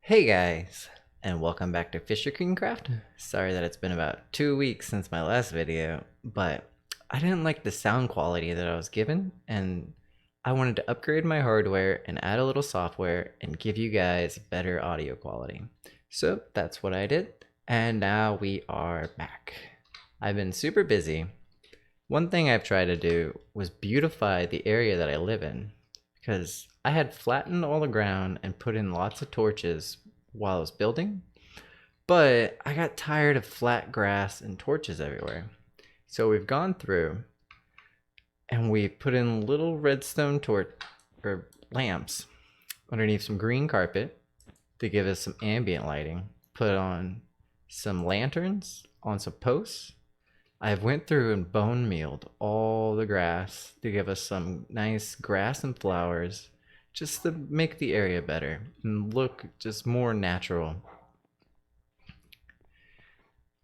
Hey guys, and welcome back to Fisher King Craft. Sorry that it's been about 2 weeks since my last video, but I didn't like the sound quality that I was given, and I wanted to upgrade my hardware and add a little software and give you guys better audio quality. So that's what I did, and now we are back. I've been super busy. One thing I've tried to do was beautify the area that I live in, because I had flattened all the ground and put in lots of torches while I was building, but I got tired of flat grass and torches everywhere. So we've gone through and we put in little redstone torch or lamps underneath some green carpet to give us some ambient lighting. Put on some lanterns on some posts. I went through and bone mealed all the grass to give us some nice grass and flowers, just to make the area better and look just more natural.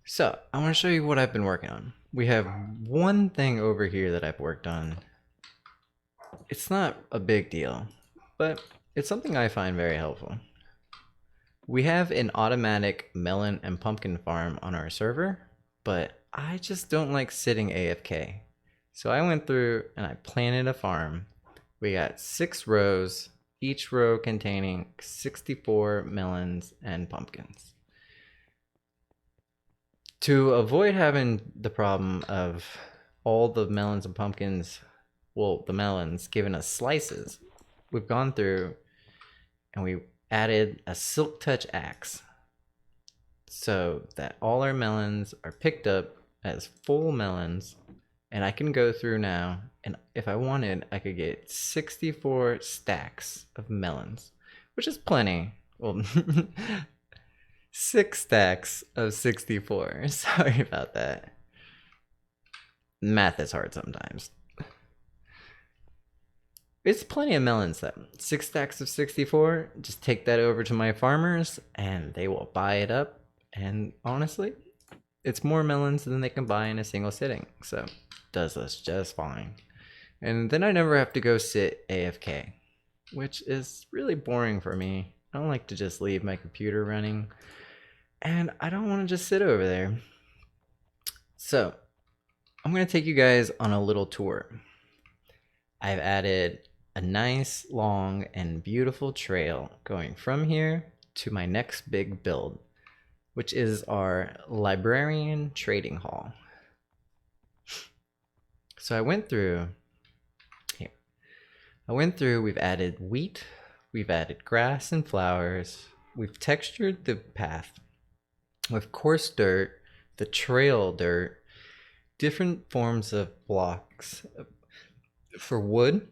So I want to show you what I've been working on. We have one thing over here that I've worked on. It's not a big deal, but it's something I find very helpful. We have an automatic melon and pumpkin farm on our server, but I just don't like sitting AFK. So I went through and I planted a farm. We got 6 rows, each row containing 64 melons and pumpkins. To avoid having the problem of all the melons and pumpkins, well, the melons giving us slices, we've gone through and we added a silk touch axe so that all our melons are picked up as full melons, and I can go through now, and if I wanted, I could get 64 stacks of melons, which is plenty. Well, 6 stacks of 64. Sorry about that. Math is hard sometimes. It's plenty of melons though. 6 stacks of 64. Just take that over to my farmers and they will buy it up. And honestly, it's more melons than they can buy in a single sitting. So does us just fine. And then I never have to go sit AFK, which is really boring for me. I don't like to just leave my computer running. And I don't want to just sit over there. So I'm going to take you guys on a little tour. I've added a nice, long, and beautiful trail going from here to my next big build, which is our Librarian trading hall. So I went through here. We've added wheat, we've added grass and flowers, we've textured the path with coarse dirt, the trail dirt, different forms of blocks for wood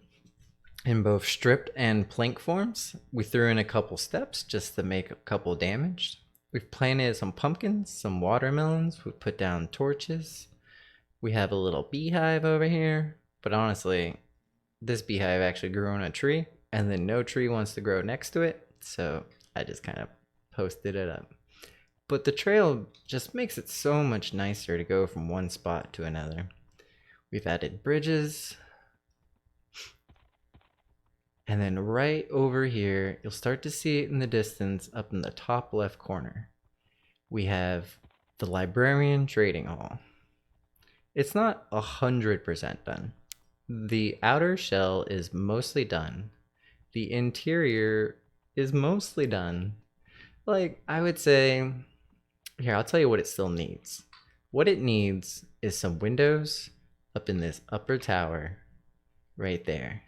in both stripped and plank forms. We threw in a couple steps just to make a couple damage. We've planted some pumpkins, some watermelons, we put down torches. We have a little beehive over here, but honestly, this beehive actually grew on a tree, and then no tree wants to grow next to it, so I just kind of posted it up. But the trail just makes it so much nicer to go from one spot to another. We've added bridges. And then right over here, you'll start to see it in the distance up in the top left corner. We have the Librarian Trading Hall. It's not 100% done. The outer shell is mostly done. The interior is mostly done. Like, I would say, here, I'll tell you what it still needs. What it needs is some windows up in this upper tower right there.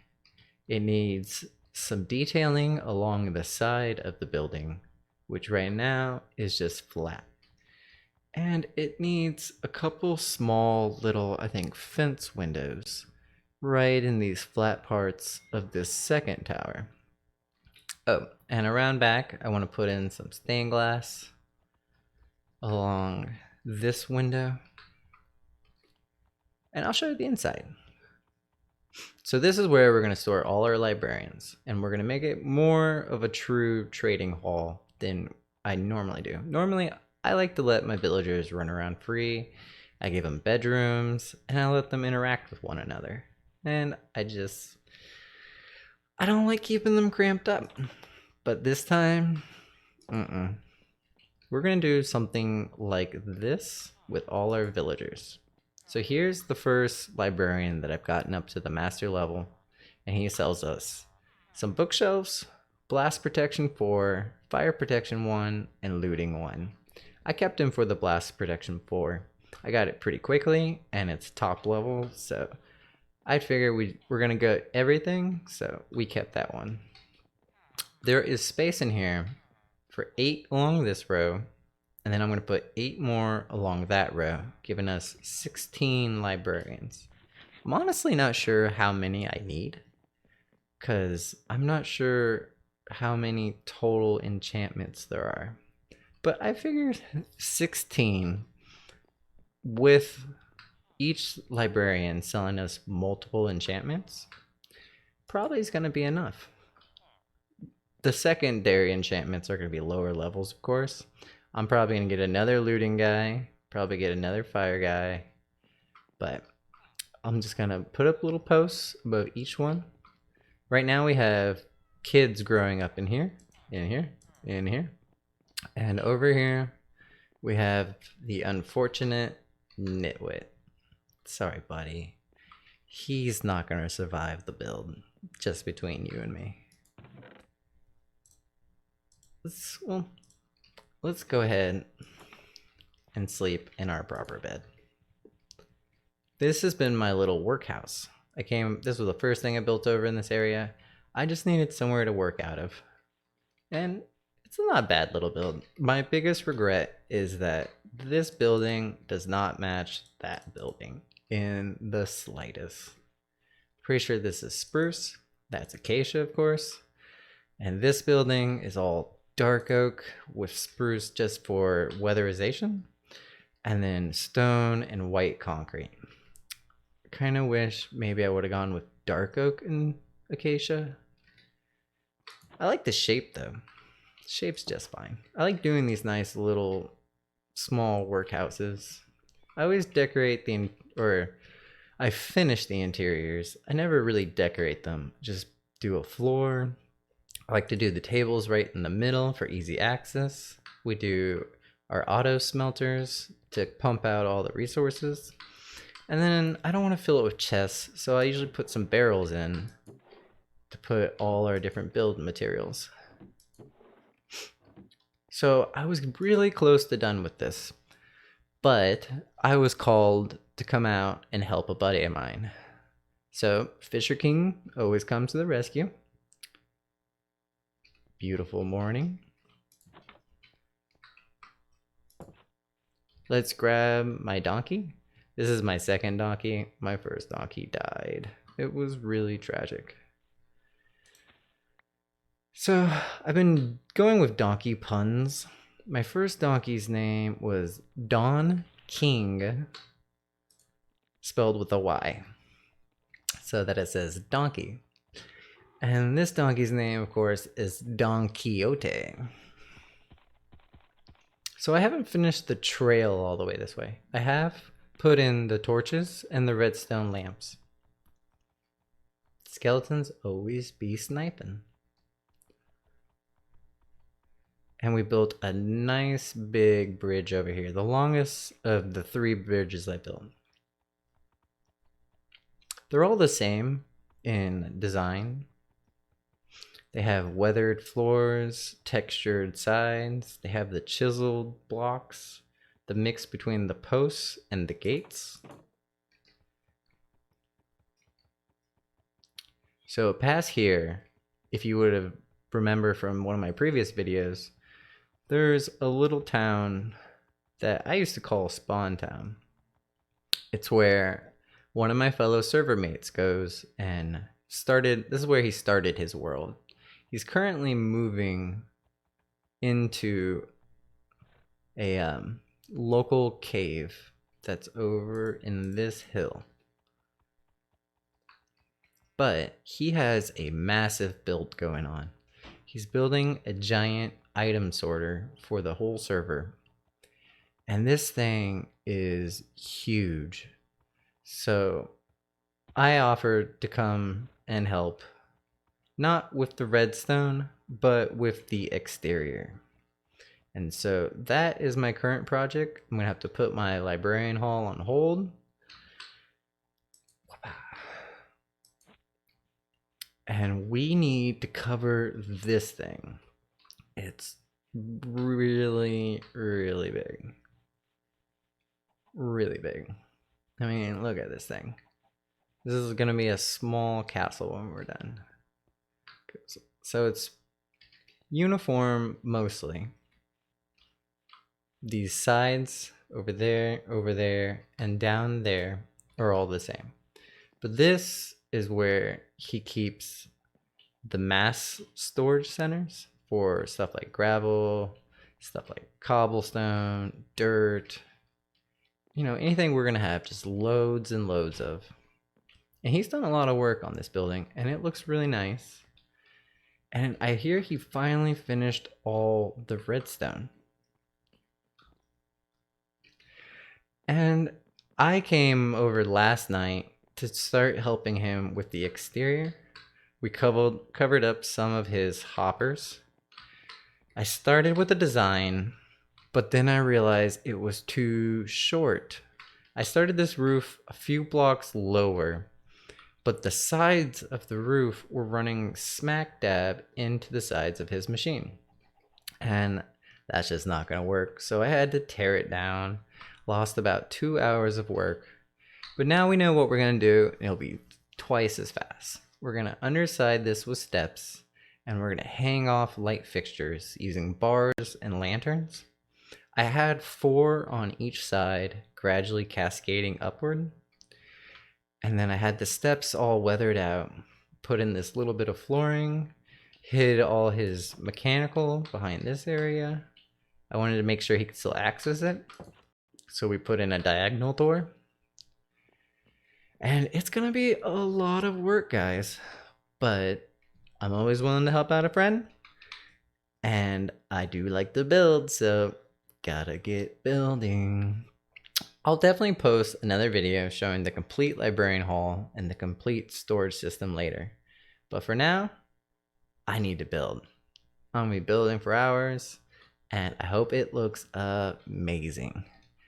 It needs some detailing along the side of the building, which right now is just flat. And it needs a couple small little, I think, fence windows right in these flat parts of this second tower. Oh, and around back, I want to put in some stained glass along this window. And I'll show you the inside. So this is where we're going to store all our librarians, and we're going to make it more of a true trading hall than I normally do. Normally, I like to let my villagers run around free. I give them bedrooms, and I let them interact with one another. And I don't like keeping them cramped up. But this time, We're gonna do something like this with all our villagers. So here's the first librarian that I've gotten up to the master level, and he sells us some bookshelves, blast protection 4, fire protection 1, and looting 1. I kept him for the blast protection 4. I got it pretty quickly, and it's top level, so I figure we're gonna get everything, so we kept that one. There is space in here for 8 along this row, and then I'm going to put 8 more along that row, giving us 16 librarians. I'm honestly not sure how many I need, because I'm not sure how many total enchantments there are. But I figured 16 with each librarian selling us multiple enchantments probably is going to be enough. The secondary enchantments are going to be lower levels, of course. I'm probably going to get another looting guy, probably get another fire guy, but I'm just going to put up little posts above each one. Right now we have kids growing up in here, in here, in here, and over here we have the unfortunate nitwit. Sorry, buddy. He's not going to survive the build, just between you and me. Let's go ahead and sleep in our proper bed. This has been my little workhouse. This was the first thing I built over in this area. I just needed somewhere to work out of. And it's not a bad little build. My biggest regret is that this building does not match that building in the slightest. Pretty sure this is spruce. That's acacia, of course. And this building is all dark oak with spruce just for weatherization, and then stone and white concrete. Kind of wish maybe I would have gone with dark oak and acacia. I like the shape though. The shape's just fine. I like doing these nice little small workhouses. I always decorate I finish the interiors. I never really decorate them. Just do a floor. I like to do the tables right in the middle for easy access. We do our auto smelters to pump out all the resources. And then I don't want to fill it with chests, so I usually put some barrels in to put all our different build materials. So I was really close to done with this, but I was called to come out and help a buddy of mine. So Fisher King always comes to the rescue. Beautiful morning. Let's grab my donkey. This is my second donkey. My first donkey died. It was really tragic. So I've been going with donkey puns. My first donkey's name was Don King, spelled with a Y, so that it says donkey. And this donkey's name, of course, is Don Quixote. So I haven't finished the trail all the way this way. I have put in the torches and the redstone lamps. Skeletons always be sniping. And we built a nice big bridge over here, the longest of the 3 bridges I built. They're all the same in design. They have weathered floors, textured sides. They have the chiseled blocks, the mix between the posts and the gates. So past here, if you would have remember from one of my previous videos, there's a little town that I used to call Spawn Town. It's where one of my fellow server mates goes and this is where he started his world. He's currently moving into a local cave that's over in this hill. But he has a massive build going on. He's building a giant item sorter for the whole server. And this thing is huge. So I offered to come and help, not with the redstone, but with the exterior. And so that is my current project. I'm gonna have to put my librarian hall on hold. And we need to cover this thing. It's really, really big. Really big. I mean, look at this thing. This is gonna be a small castle when we're done. So it's uniform mostly. These sides over there, and down there are all the same. But this is where he keeps the mass storage centers for stuff like gravel, stuff like cobblestone, dirt, you know, anything we're gonna have just loads and loads of. And he's done a lot of work on this building, and it looks really nice. And I hear he finally finished all the redstone. And I came over last night to start helping him with the exterior. We covered up some of his hoppers. I started with the design, but then I realized it was too short. I started this roof a few blocks lower, but the sides of the roof were running smack dab into the sides of his machine. And that's just not gonna work. So I had to tear it down. Lost about 2 hours of work. But now we know what we're gonna do, and it'll be twice as fast. We're gonna underside this with steps, and we're gonna hang off light fixtures using bars and lanterns. I had 4 on each side, gradually cascading upward. And then I had the steps all weathered out, put in this little bit of flooring, hid all his mechanical behind this area. I wanted to make sure he could still access it. So we put in a diagonal door. And it's gonna be a lot of work, guys. But I'm always willing to help out a friend. And I do like to build, so gotta get building. I'll definitely post another video showing the complete librarian hall and the complete storage system later. But for now, I need to build. I'm gonna be building for hours, and I hope it looks amazing.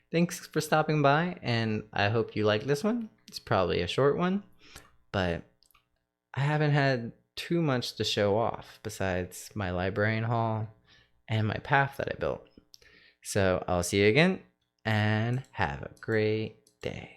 Thanks for stopping by, and I hope you like this one. It's probably a short one, but I haven't had too much to show off besides my librarian hall and my path that I built. So I'll see you again, and have a great day.